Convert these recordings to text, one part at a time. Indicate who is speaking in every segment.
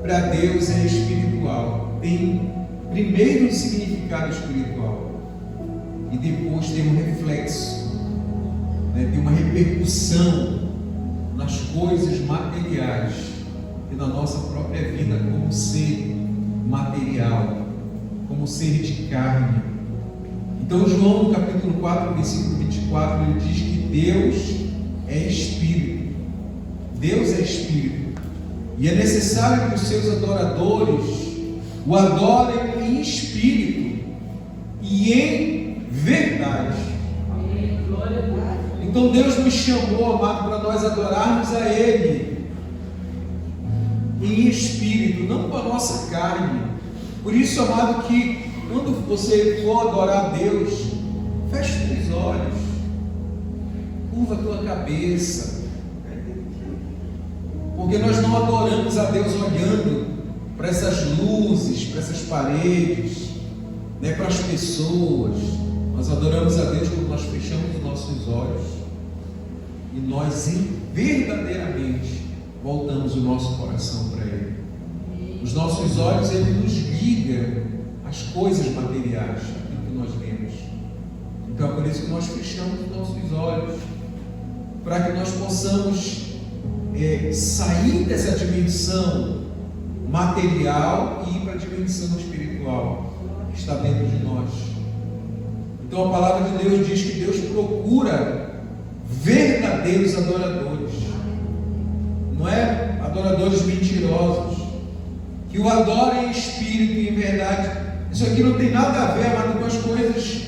Speaker 1: para Deus é espiritual. Tem primeiro um significado espiritual e depois tem um reflexo, tem uma repercussão nas coisas materiais e na nossa própria vida como ser material, como ser de carne. Então João, no capítulo 4, versículo 24, ele diz que Deus é Espírito. Deus é Espírito. E é necessário que os seus adoradores o adorem em espírito e em verdade. Então Deus nos chamou, amado, para nós adorarmos a Ele em espírito, não com a nossa carne. Por isso, amado, que quando você for adorar a Deus, feche os teus olhos, curva a tua cabeça, porque nós não adoramos a Deus olhando para essas luzes, para essas paredes, para as pessoas. Nós adoramos a Deus quando nós fechamos os nossos olhos e nós verdadeiramente voltamos o nosso coração para Ele. Os nossos olhos, Ele nos liga às coisas materiais, aquilo que nós vemos. Então é por isso que nós fechamos os nossos olhos, para que nós possamos sair dessa dimensão material e ir para a dimensão espiritual que está dentro de nós. Então a palavra de Deus diz que Deus procura verdadeiros adoradores, não é adoradores mentirosos, que o adorem em espírito e em verdade. Isso aqui não tem nada a ver, amado, com as coisas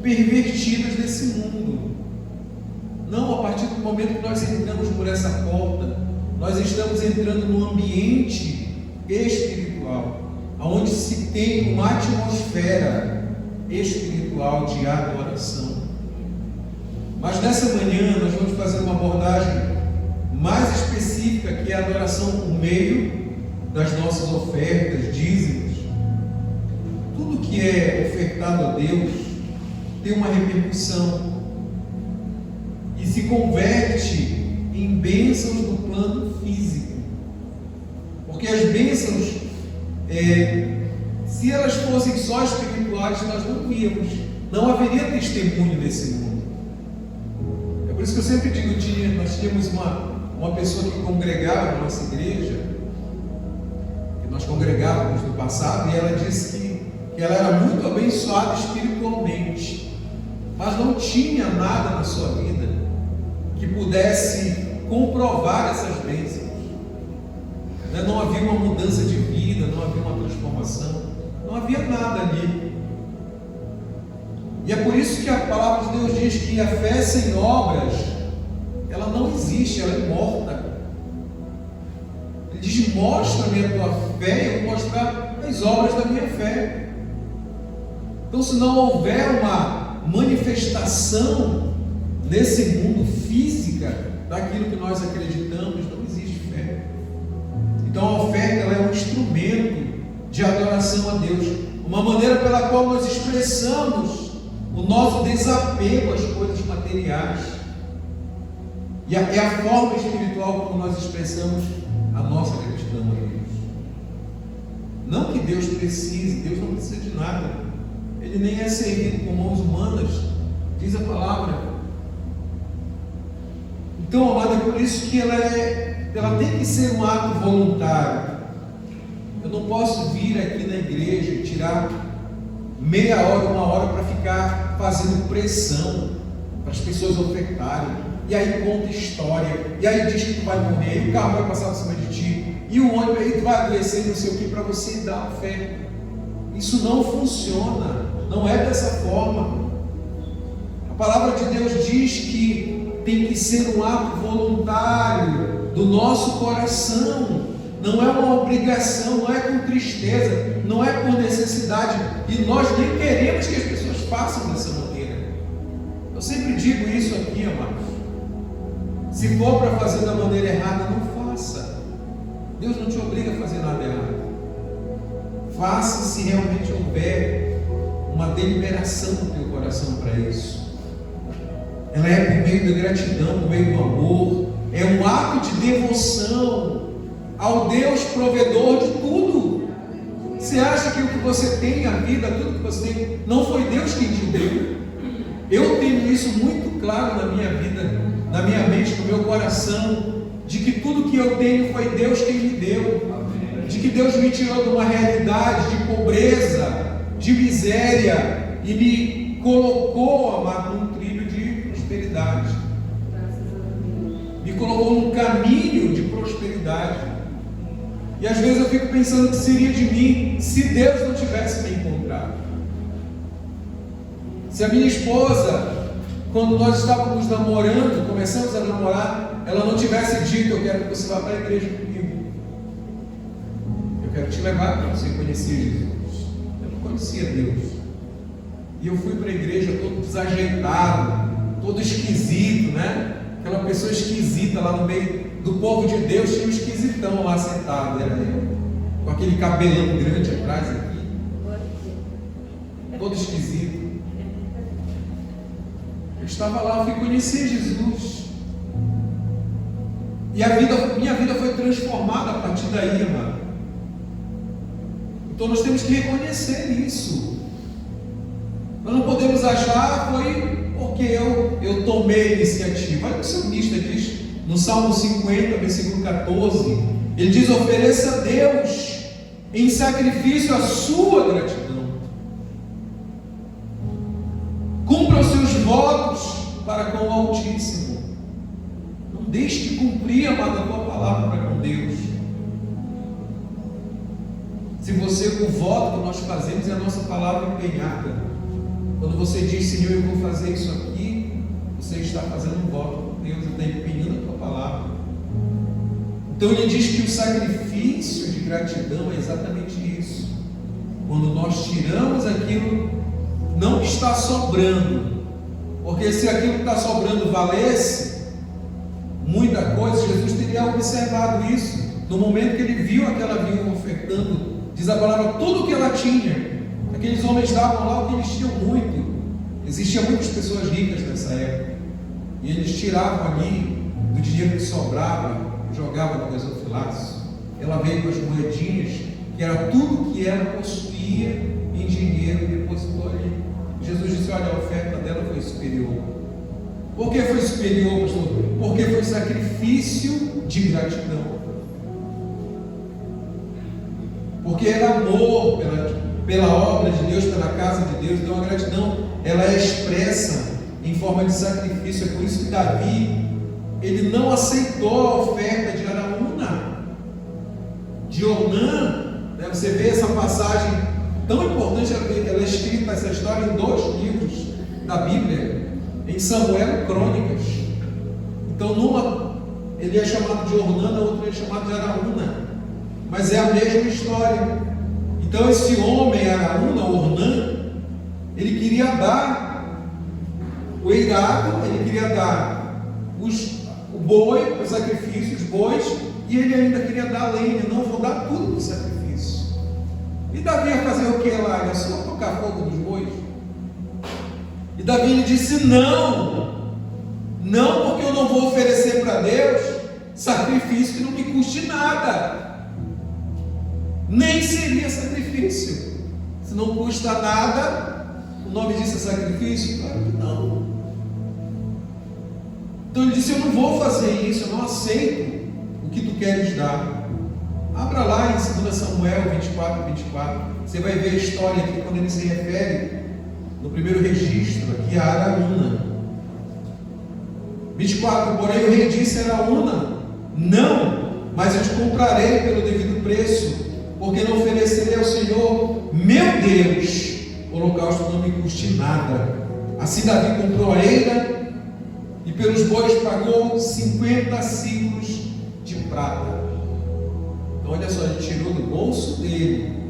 Speaker 1: pervertidas desse mundo. Não, a partir do momento que nós entramos por essa porta, nós estamos entrando num ambiente espiritual, onde se tem uma atmosfera espiritual de adoração. Mas nessa manhã nós vamos fazer uma abordagem mais específica, que é a adoração por meio das nossas ofertas, dízimos. Tudo que é ofertado a Deus tem uma repercussão e se converte em bênçãos no plano físico. Porque as bênçãos, se elas fossem só espirituais, nós não víamos, não haveria testemunho nesse mundo. É por isso que eu sempre digo, nós tínhamos uma pessoa que congregava na nossa igreja, que nós congregávamos no passado, e ela disse que ela era muito abençoada espiritualmente, mas não tinha nada na sua vida que pudesse comprovar essas bênçãos. Não havia uma mudança de vida, não havia uma transformação, não havia nada ali. E é por isso que a palavra de Deus diz que a fé sem obras, ela não existe, ela é morta. Ele diz: mostra-me a tua fé, eu vou mostrar as obras da minha fé. Então, se não houver uma manifestação nesse mundo física daquilo que nós acreditamos, não existe fé. Então a oferta, ela é um instrumento de adoração a Deus, uma maneira pela qual nós expressamos o nosso desapego às coisas materiais, e é a forma espiritual como nós expressamos a nossa gratidão a Deus. Não que Deus precise, Deus não precisa de nada, Ele nem é servido com mãos humanas, diz a palavra. Então, amado, é por isso que ela tem que ser um ato voluntário. Eu não posso vir aqui na igreja e tirar meia hora, uma hora para ficar fazendo pressão para as pessoas ofertarem, e aí conta história, e aí diz que tu vai morrer, e o carro vai passar por cima de ti, e o ônibus aí tu vai adoecer, não sei o que, para você dar oferta. Isso não funciona, não é dessa forma. A palavra de Deus diz que tem que ser um ato voluntário do nosso coração, não é uma obrigação, não é com tristeza, não é por necessidade, e nós nem queremos que as pessoas façam dessa maneira. Eu sempre digo isso aqui, amados: se for para fazer da maneira errada, não faça. Deus não te obriga a fazer nada errado. Faça se realmente houver uma deliberação no teu coração para isso. Ela é por meio da gratidão, por meio do amor, é um ato de devoção ao Deus provedor de tudo. Você acha que o que você tem, a vida, tudo que você tem, não foi Deus quem te deu? Eu tenho isso muito claro na minha vida, na minha mente, no meu coração, de que tudo que eu tenho foi Deus quem me deu, de que Deus me tirou de uma realidade de pobreza, de miséria, e me colocou, amado, num trilho de prosperidade, me colocou num caminho de prosperidade. E às vezes eu fico pensando o que seria de mim se Deus não tivesse me encontrado. Se a minha esposa, quando nós estávamos namorando, começamos a namorar, ela não tivesse dito: eu quero que você vá para a igreja comigo, eu quero te levar para você conhecer Jesus. Eu não conhecia Deus, e eu fui para a igreja todo desajeitado, todo esquisito, né? Aquela pessoa esquisita lá no meio do povo de Deus, tinha um esquisitão lá sentado, era eu, com aquele cabelão grande atrás aqui, todo esquisito. Eu estava lá, eu fui conhecer Jesus, e minha vida foi transformada a partir daí, amado. Então nós temos que reconhecer isso. Nós não podemos achar foi porque eu tomei a iniciativa. Olha o que o salmista diz no Salmo 50, versículo 14, ele diz: ofereça a Deus em sacrifício a sua gratidão, cumpra os seus votos para com o Altíssimo. Não deixe de cumprir, amado, a tua palavra para com Deus. Se o voto que nós fazemos é a nossa palavra empenhada. Quando você diz: Senhor, eu vou fazer isso aqui, você está fazendo um voto com Deus, está empenhando a tua palavra. Então ele diz que o sacrifício de gratidão é exatamente isso. Quando nós tiramos aquilo não que está sobrando, porque se aquilo que está sobrando valesse muita coisa, Jesus teria observado isso no momento que ele viu aquela viúva ofertando. Diz a palavra, tudo o que ela tinha. Aqueles homens davam lá o que eles tinham muito. Existiam muitas pessoas ricas nessa época, e eles tiravam ali do dinheiro que sobrava, jogavam no gasofilaço. Ela veio com as moedinhas, que era tudo que ela possuía em dinheiro, e depositou ali. Jesus disse: olha, a oferta dela foi superior. Por que foi superior, pastor? Porque foi sacrifício de gratidão. Porque era amor pela obra de Deus, pela casa de Deus. Então a gratidão, ela é expressa em forma de sacrifício. É por isso que Davi, ele não aceitou a oferta de Araúna, de Ornã, né? Você vê essa passagem tão importante, ela é escrita, essa história, em 2 livros da Bíblia, em Samuel e Crônicas. Então numa ele é chamado de Ornã, na outra ele é chamado de Araúna, mas é a mesma história. Então esse homem, Araúna, Ornã, ele queria dar o eirado, ele queria dar o boi, o sacrifício, os bois, e ele ainda queria dar a lenha. Não, vou dar tudo do sacrifício. E Davi ia fazer o que lá? Ia só tocar fogo nos bois. E Davi lhe disse: não, porque eu não vou oferecer para Deus sacrifício que não me custe nada. Nem seria sacrifício. Se não custa nada, o nome disso é sacrifício? Claro que não. Então ele disse: eu não vou fazer isso, eu não aceito o que tu queres dar. Abra lá em 2 Samuel 24. Você vai ver a história aqui quando ele se refere no primeiro registro aqui a Araúna. 24, porém o rei disse a Araúna: não, mas eu te comprarei pelo devido preço, porque não oferecerei ao Senhor meu Deus holocausto que não me custe nada. Assim Davi comprou a eira, e pelos bois pagou 50 ciclos de prata. Então olha só, ele tirou do bolso dele.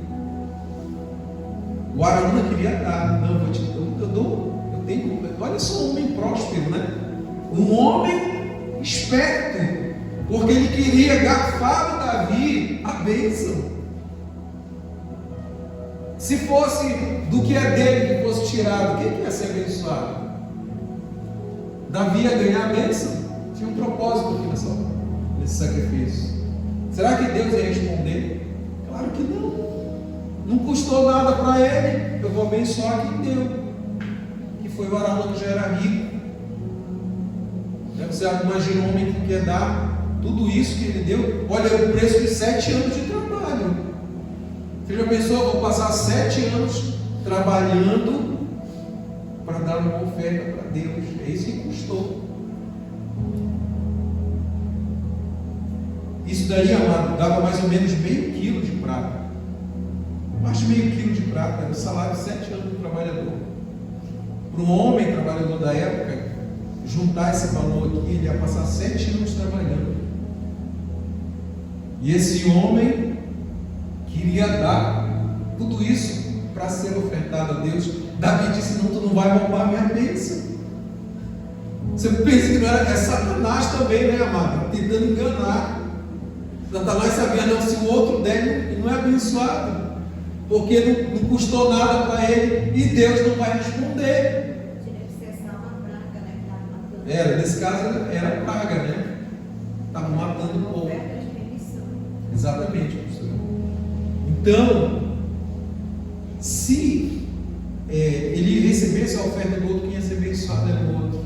Speaker 1: O Araúna queria dar. Não, eu tenho. Olha só, um homem próspero, né? Um homem esperto, porque ele queria garfar de Davi a bênção. Se fosse do que é dele que fosse tirado, quem que ia ser abençoado? Davi ia ganhar a bênção. Tinha um propósito aqui nesse sacrifício. Será que Deus ia responder? Claro que não. Não custou nada para ele. Eu vou abençoar quem deu, que foi o Araújo, que já era rico. Você imagina um homem que quer dar tudo isso que ele deu. Olha o preço de 7 anos de trabalho. Você já pensou? Eu vou passar 7 anos trabalhando para dar uma oferta para Deus. É isso que custou. Isso daí, amado, dava mais ou menos meio quilo de prata. Mais de meio quilo de prata. Era o salário de 7 anos do trabalhador. Para um homem trabalhador da época, juntar esse valor aqui, ele ia passar 7 anos trabalhando. E esse homem queria dar tudo isso para ser ofertado a Deus. Davi disse: não, tu não vai roubar a minha bênção. Você pensa que não era? É Satanás também, né, amado? Tentando enganar. Satanás sabia, não, se o outro der, ele não é abençoado, porque não custou nada para ele e Deus não vai responder. Era, nesse caso era praga, né? Estava matando o povo. Exatamente, professor. Então, se ele recebesse a oferta do outro, quem ia ser abençoado era o outro,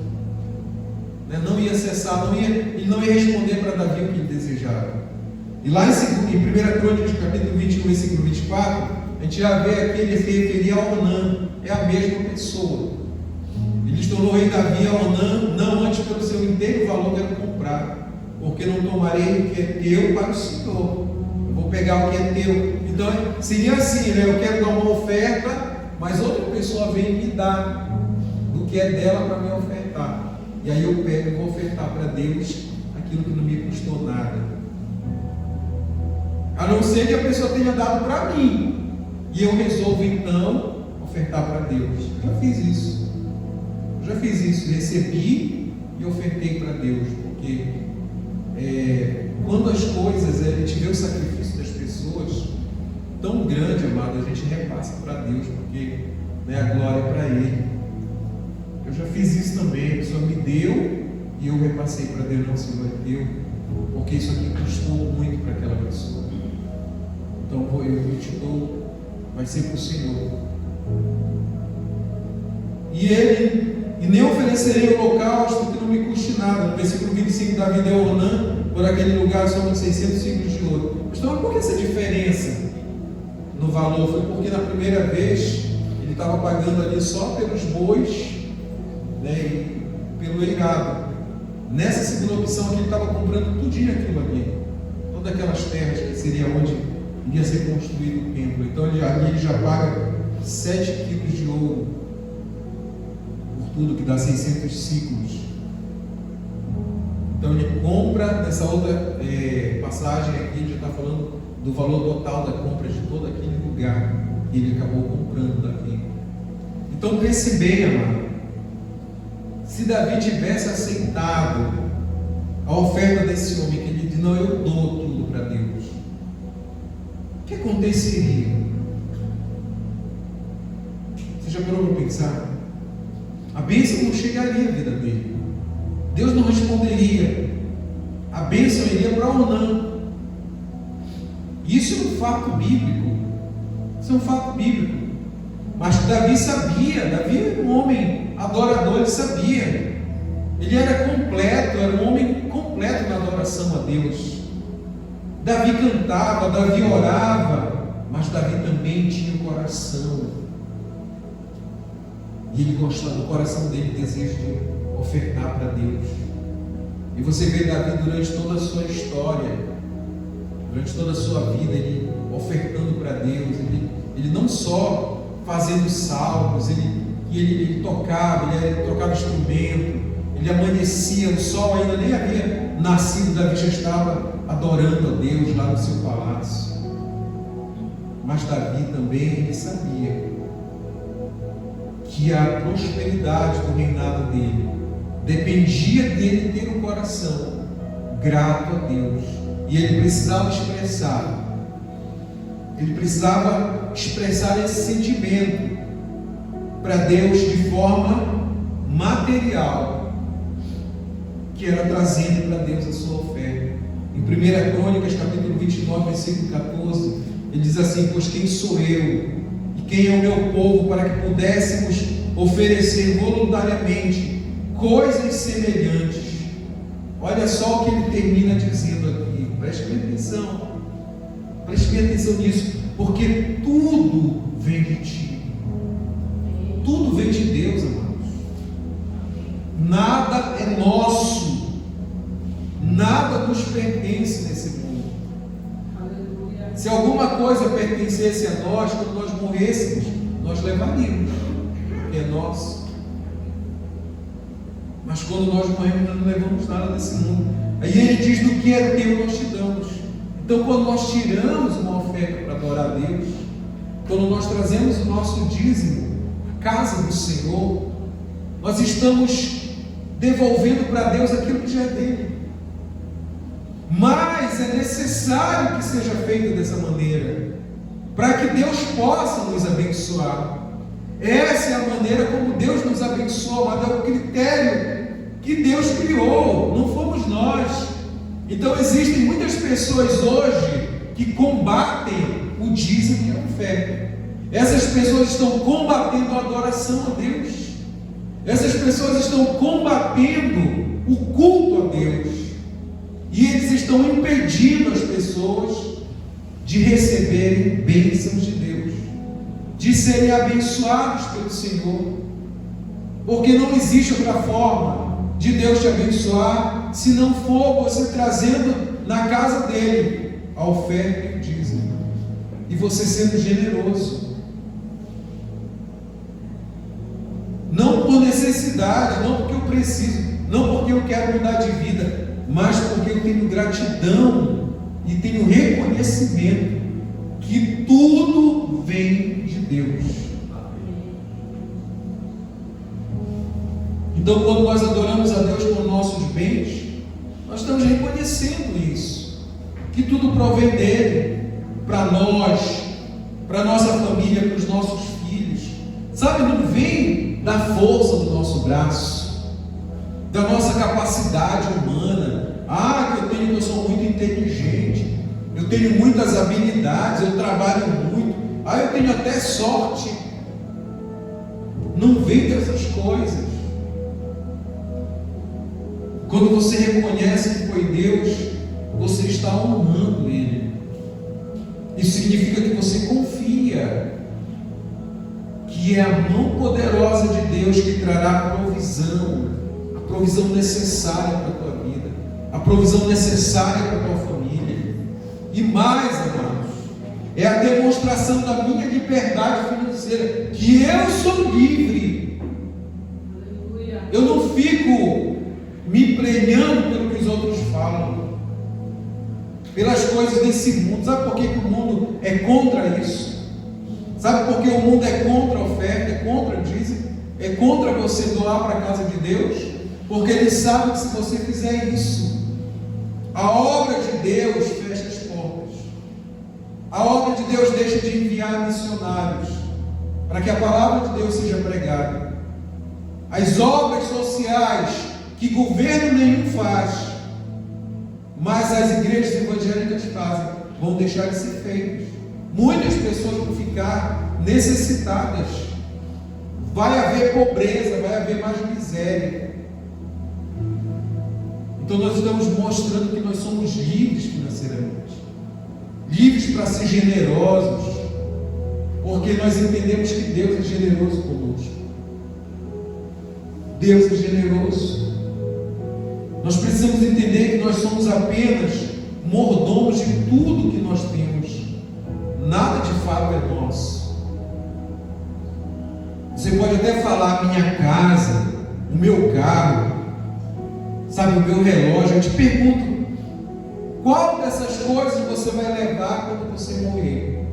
Speaker 1: né? Não ia cessar, ele não ia responder para Davi o que ele desejava. E lá em 1 Crônicas, capítulo 21, versículo 24, a gente já vê aqui, ele se referia a Onã, é a mesma pessoa. Ele se tornou rei Davi a Onã, não antes pelo seu inteiro valor que era comprado, porque não tomarei o que é teu para o Senhor, eu vou pegar o que é teu. Então seria assim, né? Eu quero dar uma oferta, mas outra pessoa vem me dar do que é dela para me ofertar, e aí eu pego e vou ofertar para Deus aquilo que não me custou nada, a não ser que a pessoa tenha dado para mim, e eu resolvo então ofertar para Deus. Eu já fiz isso, recebi e ofertei para Deus, porque quando as coisas, a gente vê o sacrifício das pessoas tão grande, amado, a gente repassa para Deus, porque, né, a glória é para Ele. Eu já fiz isso também, a pessoa me deu e eu repassei para Deus. Não, Senhor, é teu, porque isso aqui custou muito para aquela pessoa, então eu te dou, vai ser para o Senhor. E nem oferecerei holocausto que não me custe nada. No versículo 25, Davi deu a Onã por aquele lugar somente 600 ciclos de ouro. Então, por que essa diferença no valor? Foi porque na primeira vez ele estava pagando ali só pelos bois, né, e pelo eirado. Nessa segunda opção aqui, ele estava comprando tudinho aquilo ali, todas aquelas terras que seria onde iria ser construído o templo. Então ele já paga 7 quilos de ouro, tudo que dá 600 ciclos. Então ele compra, nessa outra passagem aqui, ele já está falando do valor total da compra de todo aquele lugar que ele acabou comprando daqui. Então pense bem, amado, se Davi tivesse aceitado a oferta desse homem, que ele disse: não, eu dou tudo para Deus, o que aconteceria? Você já parou para pensar? A bênção não chegaria à vida dele, Deus não responderia, a bênção iria para Onã. Isso é um fato bíblico, mas Davi sabia. Davi era um homem adorador, ele sabia, ele era completo, era um homem completo na adoração a Deus. Davi cantava, Davi orava, mas Davi também tinha um coração. E ele gostava, do coração dele, desejo de ofertar para Deus. E você vê Davi durante toda a sua história, durante toda a sua vida, ele ofertando para Deus. Ele não só fazendo salmos, ele tocava instrumento, ele amanhecia, o sol ainda nem havia nascido, Davi já estava adorando a Deus lá no seu palácio. Mas Davi também, ele sabia que a prosperidade do reinado dele dependia dele ter um coração grato a Deus, e ele precisava expressar esse sentimento para Deus de forma material, que era trazendo para Deus a sua oferta. Em 1 Crônicas, capítulo 29, versículo 14, ele diz assim: pois quem sou eu e quem é o meu povo para que pudéssemos oferecer voluntariamente coisas semelhantes? Olha só o que ele termina dizendo aqui, preste bem atenção nisso, porque tudo vem de ti, tudo vem de Deus, amados. Nada é nosso, nada nos pertence nesse mundo. Se alguma coisa pertencesse a nós, quando nós morrêssemos, nós levaríamos, porque é nosso. Mas quando nós morremos, nós não levamos nada desse mundo. Aí ele diz: do que é teu nós te damos. Então, quando nós tiramos uma oferta para adorar a Deus, quando nós trazemos o nosso dízimo à casa do Senhor, nós estamos devolvendo para Deus aquilo que já é dele. Mas é necessário que seja feito dessa maneira, para que Deus possa nos abençoar. Essa é a maneira como Deus nos abençoa, mas é o critério que Deus criou, não fomos nós. Então existem muitas pessoas hoje que combatem o dízimo e a oferta. Essas pessoas estão combatendo a adoração a Deus. Essas pessoas estão combatendo o culto a Deus. E eles estão impedindo as pessoas de receberem bênçãos de Deus, de serem abençoados pelo Senhor. Porque não existe outra forma de Deus te abençoar se não for você trazendo na casa dele a oferta e o dízimo, e você sendo generoso, não por necessidade, não porque eu preciso, não porque eu quero mudar de vida, mas porque eu tenho gratidão e tenho reconhecimento que tudo vem de Deus. Então, quando nós adoramos a Deus com nossos bens, nós estamos reconhecendo isso, que tudo provém dele, para nós, para a nossa família, para os nossos filhos. Sabe, não vem da força do nosso braço, da nossa capacidade humana. Que eu sou muito inteligente, eu tenho muitas habilidades, eu trabalho muito, eu tenho até sorte. Não vem dessas coisas. Quando você reconhece que foi Deus, você está honrando Ele. Isso significa que você confia que é a mão poderosa de Deus que trará a provisão necessária para a tua vida, a provisão necessária para a tua família. E mais, amados, é a demonstração da minha liberdade financeira, que eu sou livre. Eu não fico me emprenhando pelo que os outros falam, pelas coisas desse mundo. Sabe por que o mundo é contra isso? Sabe por que o mundo é contra a oferta, é contra o dízimo, é contra você doar para a casa de Deus? Porque ele sabe que se você fizer isso, a obra de Deus fecha as portas, a obra de Deus deixa de enviar missionários para que a palavra de Deus seja pregada. As obras sociais que governo nenhum faz, mas as igrejas evangélicas fazem, vão deixar de ser feitas. Muitas pessoas vão ficar necessitadas, vai haver pobreza, vai haver mais miséria. Então nós estamos mostrando que nós somos livres financeiramente, livres para ser generosos, porque nós entendemos que Deus é generoso conosco. Deus é generoso. Nós precisamos entender que nós somos apenas mordomos de tudo que nós temos. Nada de fato é nosso. Você pode até falar minha casa, o meu carro, sabe, o meu relógio. Eu te pergunto, qual dessas coisas você vai levar quando você morrer?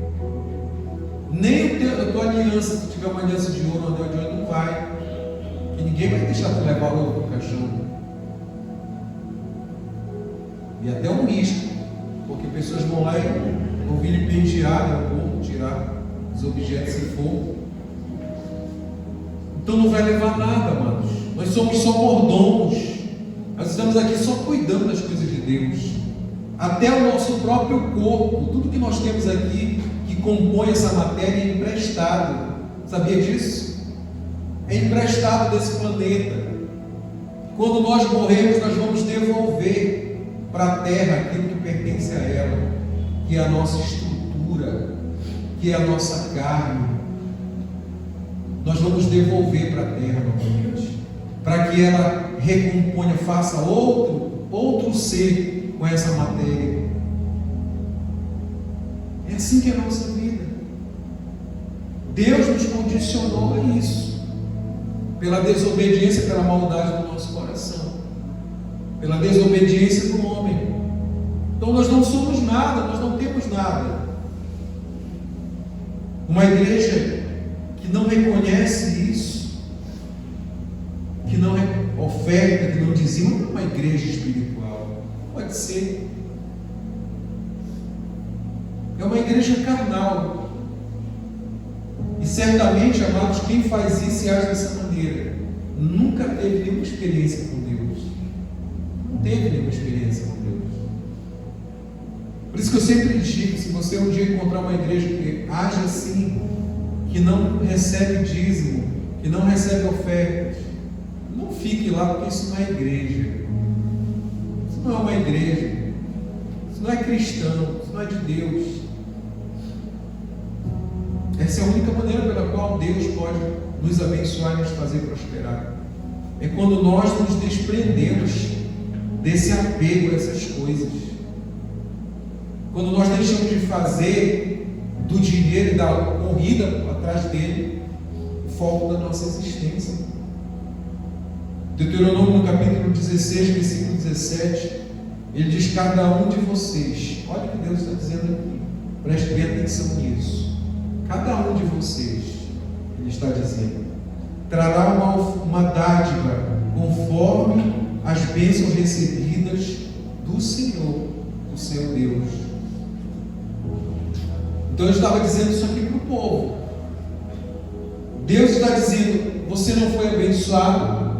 Speaker 1: Nem a tua aliança, se tiver uma aliança de ouro, um anel de ouro, não vai. E ninguém vai deixar tu levar o ouro para o caixão. E até um risco, porque pessoas vão lá e vão vilipendiar, vão tirar os objetos se for. Então não vai levar nada, amados. Nós somos só mordomos. Nós estamos aqui só cuidando das coisas de Deus. Até o nosso próprio corpo, tudo que nós temos aqui que compõe essa matéria é emprestado. Sabia disso? É emprestado desse planeta. Quando nós morremos, nós vamos devolver para a terra aquilo que pertence a ela, que é a nossa estrutura, que é a nossa carne. Nós vamos devolver para a terra novamente, para que ela recomponha, faça outro ser com essa matéria. É assim que é a nossa vida. Deus nos condicionou a isso, pela desobediência, pela maldade do nosso coração, pela desobediência do homem. Então nós não somos nada, nós não temos nada. Uma igreja que não reconhece isso, que não oferta, que não dizima, não é uma igreja espiritual. Pode ser. É uma igreja carnal. E certamente, amados, quem faz isso e age dessa maneira nunca teve nenhuma experiência com Deus. Não teve nenhuma experiência com Deus. Por isso que eu sempre digo, se você um dia encontrar uma igreja que age assim, que não recebe dízimo, que não recebe ofertas, não fique lá, porque isso não é igreja. Isso não é uma igreja. Isso não é cristão. Isso não é de Deus. Essa é a única maneira pela qual Deus pode nos abençoar e nos fazer prosperar. É quando nós nos desprendemos desse apego a essas coisas. Quando nós deixamos de fazer do dinheiro e da corrida atrás dele o foco da nossa existência. Deuteronômio no capítulo 16, versículo 17, ele diz: cada um de vocês, olha o que Deus está dizendo aqui, preste bem atenção nisso. Cada um de vocês, ele está dizendo, trará uma dádiva conforme as bênçãos recebidas do Senhor, do seu Deus. Então eu estava dizendo isso aqui para o povo. Deus está dizendo: você não foi abençoado,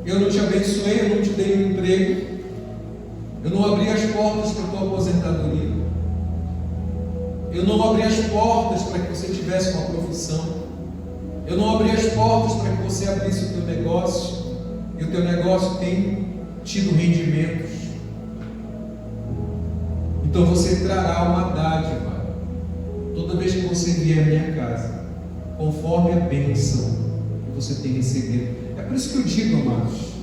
Speaker 1: eu não te abençoei, eu não te dei um emprego, eu não abri as portas para a tua aposentadoria, eu não abri as portas para que você tivesse uma profissão, eu não abri as portas para que você abrisse o teu negócio, e o teu negócio tem tido rendimentos. Então você trará uma dádiva toda vez que você vier à minha casa, conforme a bênção que você tem recebido. É por isso que eu digo, amados,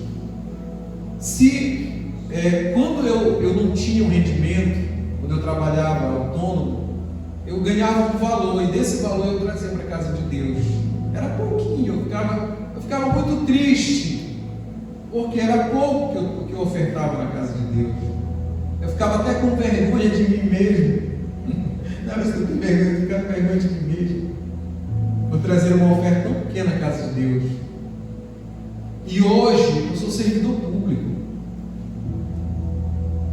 Speaker 1: quando eu não tinha um rendimento, quando eu trabalhava autônomo, eu ganhava um valor, e desse valor eu trazia para a casa de Deus. Era pouquinho, eu ficava muito triste, porque era pouco que eu ofertava na casa de Deus. Eu ficava até com vergonha de mim mesmo. Não, mas eu tenho vergonha, eu ficava com vergonha de mim mesmo. Vou trazer uma oferta tão pequena na casa de Deus. E hoje eu sou servidor público.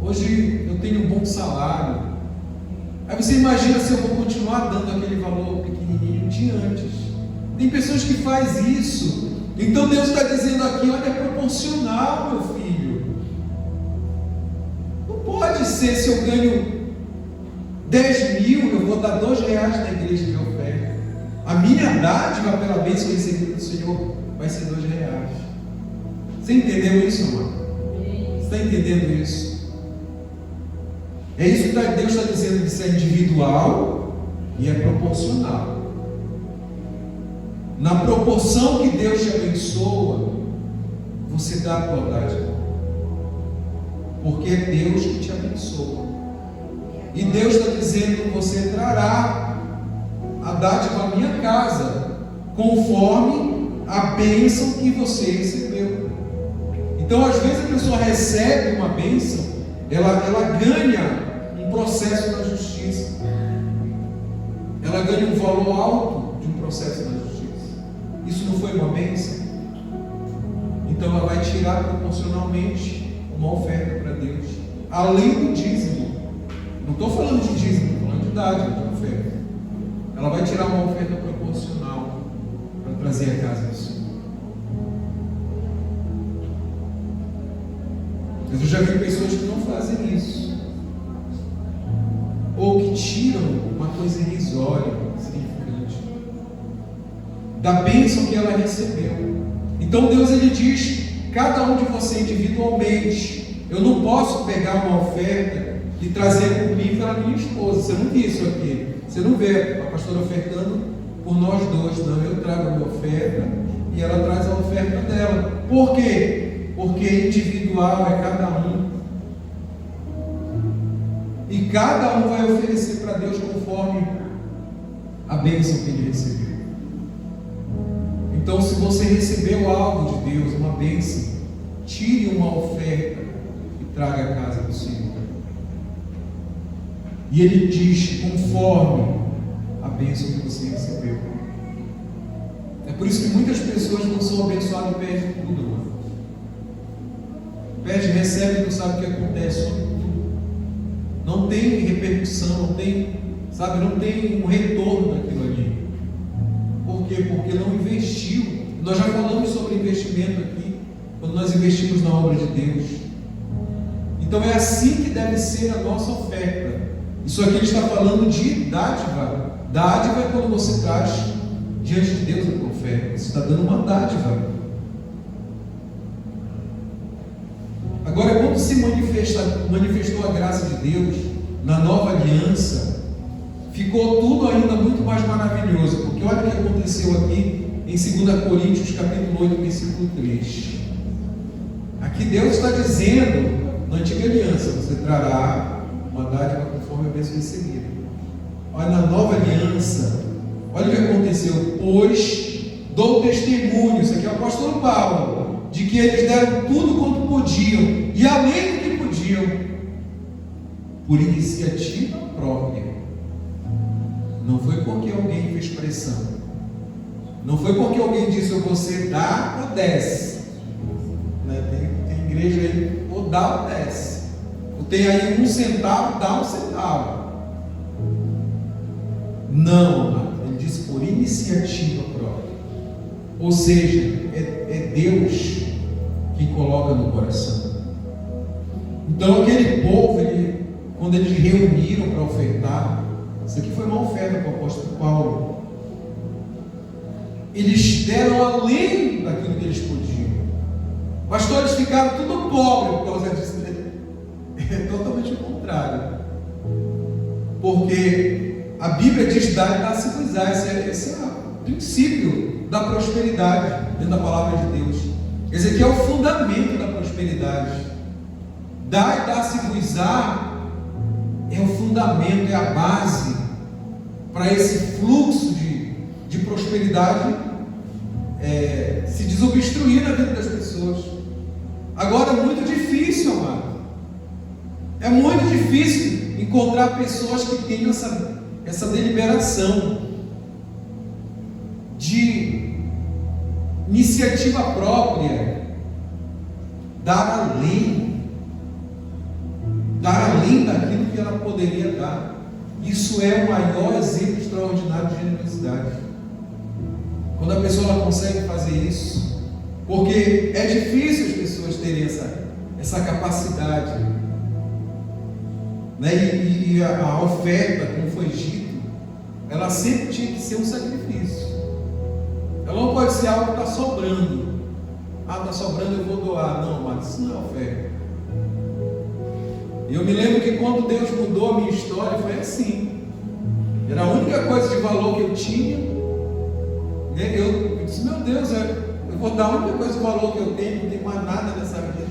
Speaker 1: Hoje eu tenho um bom salário. Aí você imagina se eu vou continuar dando aquele valor pequenininho de antes. Tem pessoas que fazem isso. Então Deus está dizendo aqui: olha, é proporcional, meu filho. Não pode ser, se eu ganho 10 mil, eu vou dar R$2 na igreja de oferta. A minha dádiva pela bênção recebida do Senhor vai ser R$2. Você entendeu isso, amado? Você está entendendo isso? É isso que Deus está dizendo, que isso é individual e é proporcional. Na proporção que Deus te abençoa, você dá a tua dádiva, porque é Deus que te abençoa. E Deus está dizendo: você trará a dádiva à minha casa, conforme a bênção que você recebeu. Então, às vezes a pessoa recebe uma bênção, ela ganha um processo na justiça, ela ganha um valor alto de um processo na justiça. Isso não foi uma bênção? Então ela vai tirar proporcionalmente uma oferta para Deus, além do dízimo. Não estou falando de dízimo, estou falando de dádiva, de oferta. Ela vai tirar uma oferta proporcional para trazer a casa do Senhor. Mas eu já vi pessoas que não fazem tinham uma coisa irrisória, significante, da bênção que ela recebeu. Então Deus ele diz: cada um de vocês individualmente, eu não posso pegar uma oferta e trazer por mim para minha esposa. Você não vê isso aqui, você não vê a pastora ofertando por nós dois. Não, eu trago a minha oferta e ela traz a oferta dela. Por quê? Porque individual é cada um, e cada um vai oferecer para Deus conforme a bênção que ele recebeu. Então, se você recebeu algo de Deus, uma bênção, tire uma oferta e traga à casa do Senhor. E ele diz: conforme a bênção que você recebeu. É por isso que muitas pessoas não são abençoadas e perdem tudo, mano. Perde, recebe e não sabe o que acontece, some tudo. Não tem repercussão, não tem, sabe, não tem um retorno daquilo ali. Por quê? Porque não investiu. Nós já falamos sobre investimento aqui, quando nós investimos na obra de Deus. Então é assim que deve ser a nossa oferta. Isso aqui ele está falando de dádiva. Dádiva é quando você traz diante de Deus a tua oferta. Você está dando uma dádiva. Agora, quando se manifestou a graça de Deus na nova aliança, ficou tudo ainda muito mais maravilhoso. Porque olha o que aconteceu aqui em 2 Coríntios capítulo 8, versículo 3. Aqui Deus está dizendo: na antiga aliança você trará uma dádiva conforme a bênção recebida. Olha, na nova aliança, olha o que aconteceu: pois dou testemunho, isso aqui é o apóstolo Paulo, de que eles deram tudo quanto podiam, e além do que podiam, por iniciativa própria. Não foi porque alguém fez pressão, não foi porque alguém disse: ou você dá ou desce, né? Tem igreja aí, ou dá ou desce, ou tem aí 1 centavo, dá 1 centavo. Não, ele disse por iniciativa própria. Ou seja, é Deus que coloca no coração. Então aquele povo, quando eles reuniram para ofertar, isso aqui foi uma oferta para o apóstolo Paulo. Eles deram além daquilo que eles podiam. Pastores ficaram tudo pobres por causa disso. É totalmente o contrário. Porque a Bíblia diz: dar e dar-se-vos-á. Esse é o princípio da prosperidade dentro da palavra de Deus. Esse aqui é o fundamento da prosperidade. Dar e dar-se-vos-á é o fundamento, é a base para esse fluxo de prosperidade se desobstruir na vida das pessoas. Agora é muito difícil, amado. É muito difícil encontrar pessoas que tenham essa deliberação de iniciativa própria, dar além daquilo que ela poderia dar. Isso é o maior exemplo extraordinário de generosidade. Quando a pessoa ela consegue fazer isso, porque é difícil as pessoas terem essa capacidade, né? E a oferta, como foi dito, ela sempre tinha que ser um sacrifício. Ela não pode ser algo que está sobrando. Está sobrando, eu vou doar. Não, mas isso não é oferta. E eu me lembro que quando Deus mudou a minha história, foi assim. Era a única coisa de valor que eu tinha. Eu disse: meu Deus, eu vou dar a única coisa de valor que eu tenho, não tem mais nada nessa vida.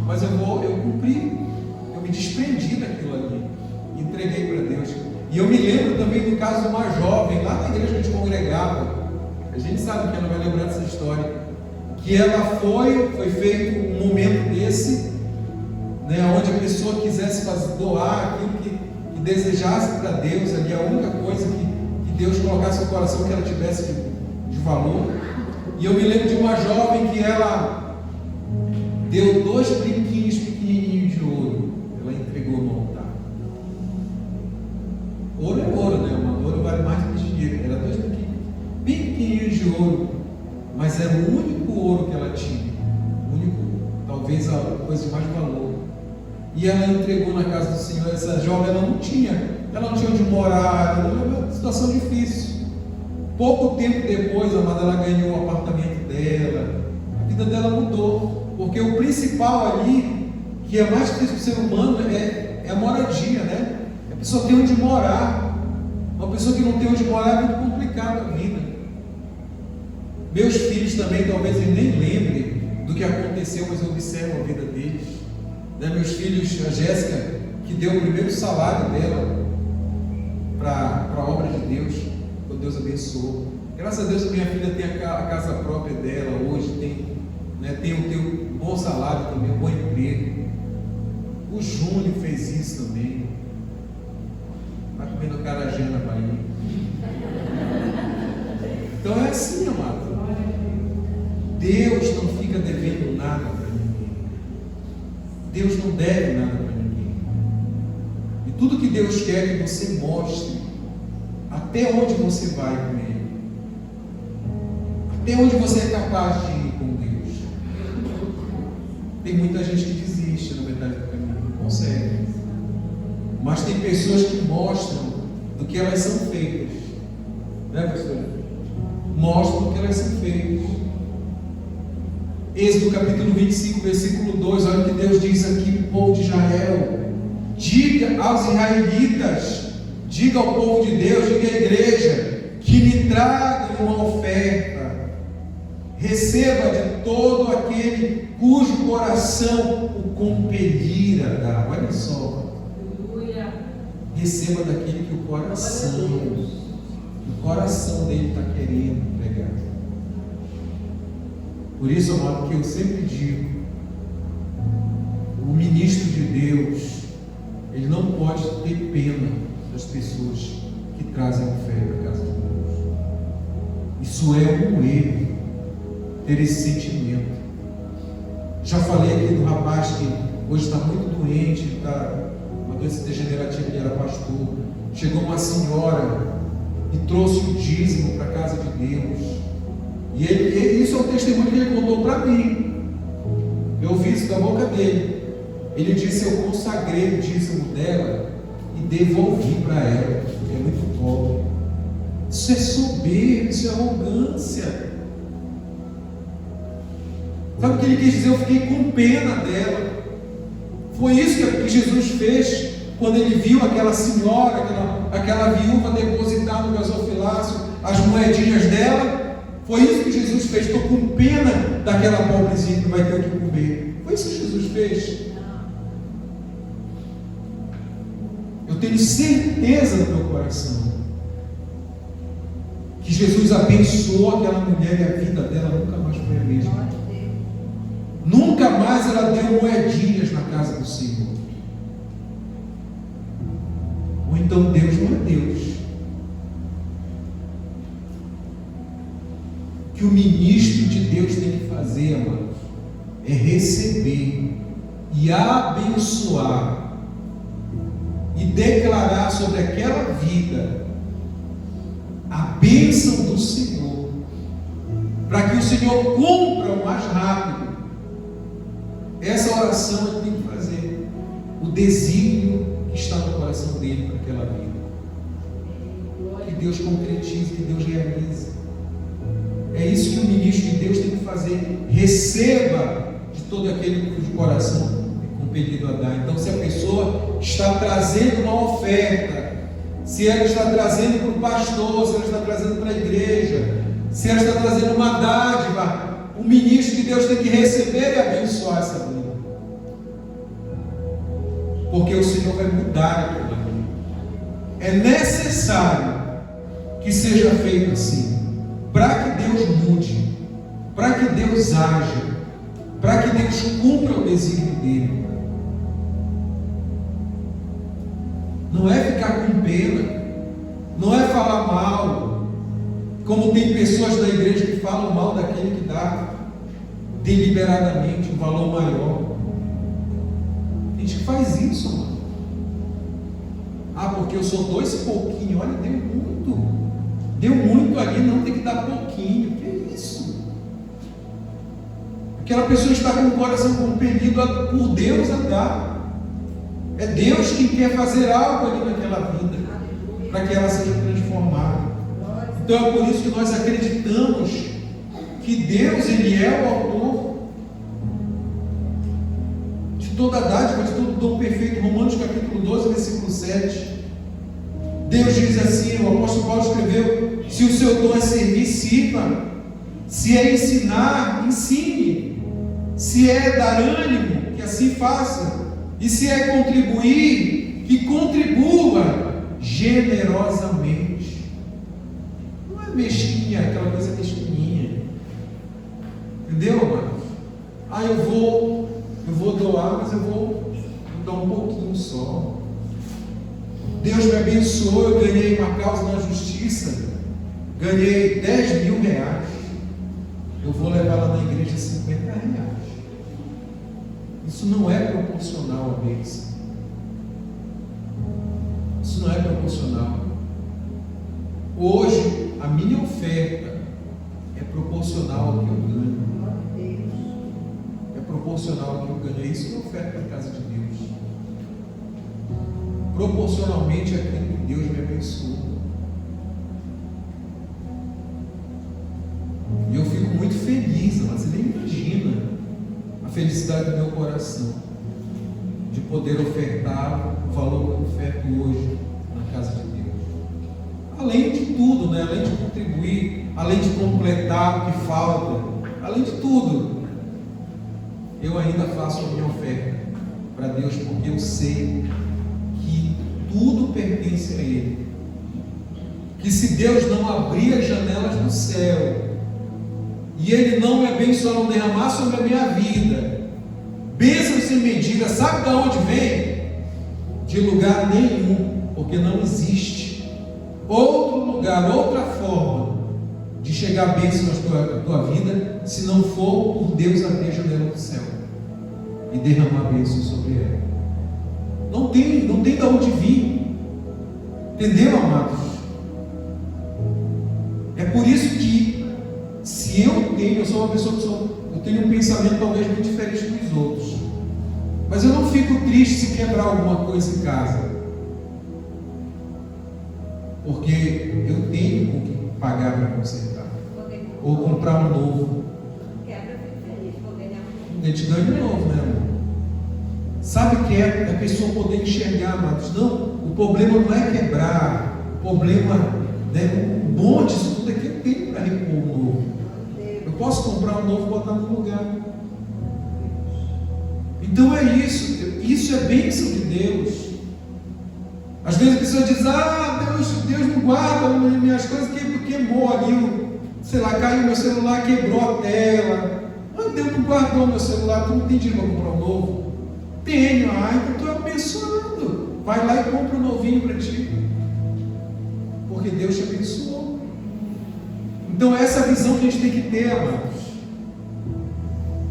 Speaker 1: Mas eu cumpri, eu me desprendi daquilo ali, entreguei para Deus. E eu me lembro também do caso de uma jovem, lá na igreja que a gente congregava. A gente sabe que ela vai lembrar dessa história. Que ela foi feito um momento desse, né, onde a pessoa quisesse doar aquilo que desejasse para Deus, ali a única coisa que Deus colocasse no coração que ela tivesse de valor. E eu me lembro de uma jovem que ela deu 2 brinquinhos pequenininhos de ouro, ela entregou no altar. Ouro é ouro, né? Uma ouro vale mais do que dinheiro. Era 2 brinquinhos bem pequenininhos de ouro, mas era o único ouro que ela tinha, talvez a coisa de mais valor. E ela entregou na casa do Senhor. Essa jovem ela não tinha ela não tinha onde morar, era uma situação difícil. Pouco tempo depois, amada, ela ganhou o apartamento dela, a vida dela mudou, porque o principal ali, que é mais difícil do ser humano, é a moradia, né? A pessoa tem onde morar. Uma pessoa que não tem onde morar é muito complicado a vida. Meus filhos também, talvez eles nem lembrem do que aconteceu, mas eu observo a vida deles. Né? Meus filhos, a Jéssica, que deu o primeiro salário dela para a obra de Deus, quando Deus abençoou. Graças a Deus a minha filha tem a casa própria dela hoje, tem um bom salário também, um bom emprego. O Júnior fez isso também. Está comendo acarajé na Bahia. Então é assim, amado. Deus não fica devendo nada para ninguém. Deus não deve nada para ninguém. E tudo que Deus quer é que você mostre até onde você vai com Ele. Até onde você é capaz de ir com Deus. Tem muita gente que desiste na metade do caminho, não consegue. Mas tem pessoas que mostram do que elas são feitas. Né, pastor? Mostram do que elas são feitas. Êxodo capítulo 25, versículo 2, olha o que Deus diz aqui para o povo de Israel. Diga aos israelitas, diga ao povo de Deus, diga à igreja, que me tragam uma oferta. Receba de todo aquele cujo coração o compelir a dar. Olha só. Receba daquele que o coração dele está querendo entregar. Por isso, amado, que eu sempre digo, o ministro de Deus, ele não pode ter pena das pessoas que trazem oferta à casa de Deus. Isso é um erro, ter esse sentimento. Já falei aqui do rapaz que hoje está muito doente, está uma doença degenerativa, ele era pastor. Chegou uma senhora e trouxe o dízimo para a casa de Deus. E isso é um testemunho que ele contou para mim. Eu ouvi isso da boca dele. Ele disse: eu consagrei o dízimo dela e devolvi para ela, porque é muito pobre. Isso é soberba, isso é arrogância. Sabe o que ele quis dizer? Eu fiquei com pena dela. Foi isso que Jesus fez quando ele viu aquela senhora, aquela viúva depositar no gasofilácio as moedinhas dela. Foi isso que Jesus fez. Estou com pena daquela pobrezinha que vai ter o que comer. Foi isso que Jesus fez. Eu tenho certeza no meu coração que Jesus abençoou aquela mulher e a vida dela nunca mais foi a mesma. Nunca mais ela deu moedinhas na casa do Senhor. Ou então Deus não é Deus. O que o ministro de Deus tem que fazer, amados, é receber e abençoar e declarar sobre aquela vida a bênção do Senhor, para que o Senhor cumpra o mais rápido. Essa oração ele tem que fazer, o desígnio que está no coração dele para aquela vida. Que Deus concretize, que Deus realize. É isso que o ministro de Deus tem que fazer. Receba de todo aquele cujo coração é compelido a dar. Então, se a pessoa está trazendo uma oferta, se ela está trazendo para o pastor, se ela está trazendo para a igreja, se ela está trazendo uma dádiva, o ministro de Deus tem que receber e abençoar essa vida. Porque o Senhor vai mudar aquilo ali. É necessário que seja feito assim, para que Deus mude, para que Deus haja, para que Deus cumpra o desígnio dele. Não é ficar com pena, não é falar mal, como tem pessoas da igreja que falam mal daquele que dá deliberadamente um valor maior. A gente faz isso, mano. Ah, porque eu sou dois e pouquinho. Olha, deu muito ali, não tem que dar pouquinho. Que é isso? Aquela pessoa está com o coração compelido por Deus a dar. É Deus quem quer fazer algo ali naquela vida, para que ela seja transformada. Então é por isso que nós acreditamos que Deus, Ele é o autor de toda dádiva, de todo dom perfeito. Romanos capítulo 12, versículo 7. Deus diz assim, o apóstolo Paulo escreveu: se o seu dom é servir, sirva. Se é ensinar, ensine. Se é dar ânimo, que assim faça. E se é contribuir, que contribua generosamente. Não é mesquinha, aquela coisa mesquinha. Entendeu, amados? Eu vou doar, mas eu vou dar um pouquinho só. Deus me abençoou, eu ganhei uma causa na justiça, ganhei 10 mil reais. Eu vou levar lá na igreja 50 reais. Isso não é proporcional à bênção. Isso não é proporcional. Hoje, a minha oferta é proporcional ao que eu ganho. É proporcional ao que eu ganho. Isso é oferta para a casa de Deus. Proporcionalmente àquilo que Deus me abençoou. E eu fico muito feliz, mas você nem imagina a felicidade do meu coração de poder ofertar o valor que eu oferto hoje na casa de Deus. Além de tudo, né? Além de contribuir, além de completar o que falta, além de tudo, eu ainda faço a minha oferta para Deus, porque eu sei que tudo pertence a Ele. Que se Deus não abrir as janelas do céu e Ele não me abençoar, não derramar sobre a minha vida, bênção sem medida, sabe de onde vem? De lugar nenhum, porque não existe outro lugar, outra forma de chegar a bênção na tua vida, se não for por Deus abrir a janela do céu e derramar a bênção sobre ela. Não tem de onde vir. Entendeu, amados? É por isso que, se eu sou uma pessoa eu tenho um pensamento talvez muito diferente dos outros, mas eu não fico triste se quebrar alguma coisa em casa, porque eu tenho com que pagar para consertar, ou comprar um novo. A gente ganha um novo, né, amor? Sabe que é a pessoa poder enxergar, amados? Não, o problema não é quebrar, o problema, né, o bom disso tudo é que eu tenho para repor um novo. Eu posso comprar um novo e botar no lugar. Então é isso é bênção de Deus. Às vezes a pessoa diz: Deus não guarda minhas coisas, queimou ali, sei lá, caiu meu celular, quebrou a tela. Mas Deus não guardou meu celular, tu não tem dinheiro para comprar um novo? Tenho, então estou abençoando. Vai lá e compra um novinho para ti, porque Deus te abençoou. Então essa visão que a gente tem que ter, amados.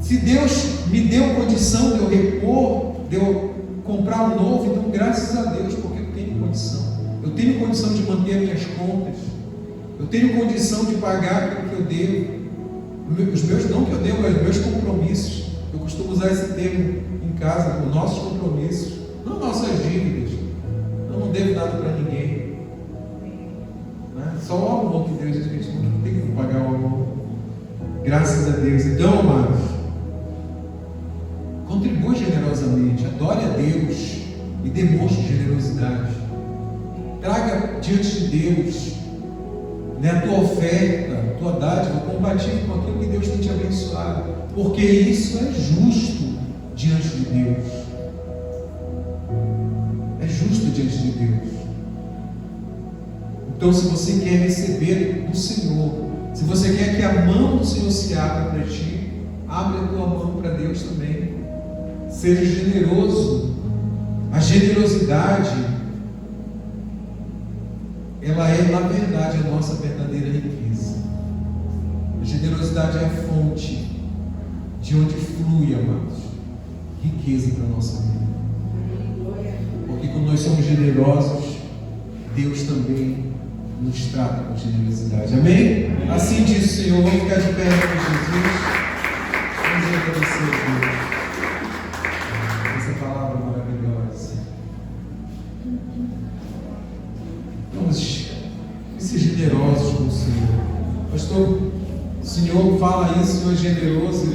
Speaker 1: Se Deus me deu condição de eu repor, de eu comprar um novo, então graças a Deus, porque eu tenho condição. Eu tenho condição de manter minhas contas. Eu tenho condição de pagar aquilo que eu devo. Os meus, não que eu devo, mas os meus compromissos. Eu costumo usar esse termo em casa, os nossos compromissos, não nossas dívidas. Eu não devo nada para ninguém. Né? Só o amor que Deus diz que a gente não tem que pagar o amor. Graças a Deus. Então, amados, contribua generosamente, adore a Deus e demonstre generosidade. Traga diante de Deus, né, a tua oferta, a tua dádiva, compatível com aquilo que Deus tem te abençoado, porque isso é justo diante de Deus. É justo diante de Deus. Então, se você quer receber do Senhor, se você quer que a mão do Senhor se abra para ti, abre a tua mão para Deus também. Seja generoso. A generosidade, ela é, na verdade, a nossa verdadeira riqueza. A generosidade é a fonte de onde flui, amados, riqueza para a nossa vida. Porque quando nós somos generosos, Deus também nos trata com generosidade. Amém? Assim diz o Senhor. Vamos ficar de pé para Jesus. Vamos agradecer a Deus. Essa palavra maravilhosa. ser generosos com o Senhor. Pastor, o Senhor fala isso, o Senhor é generoso.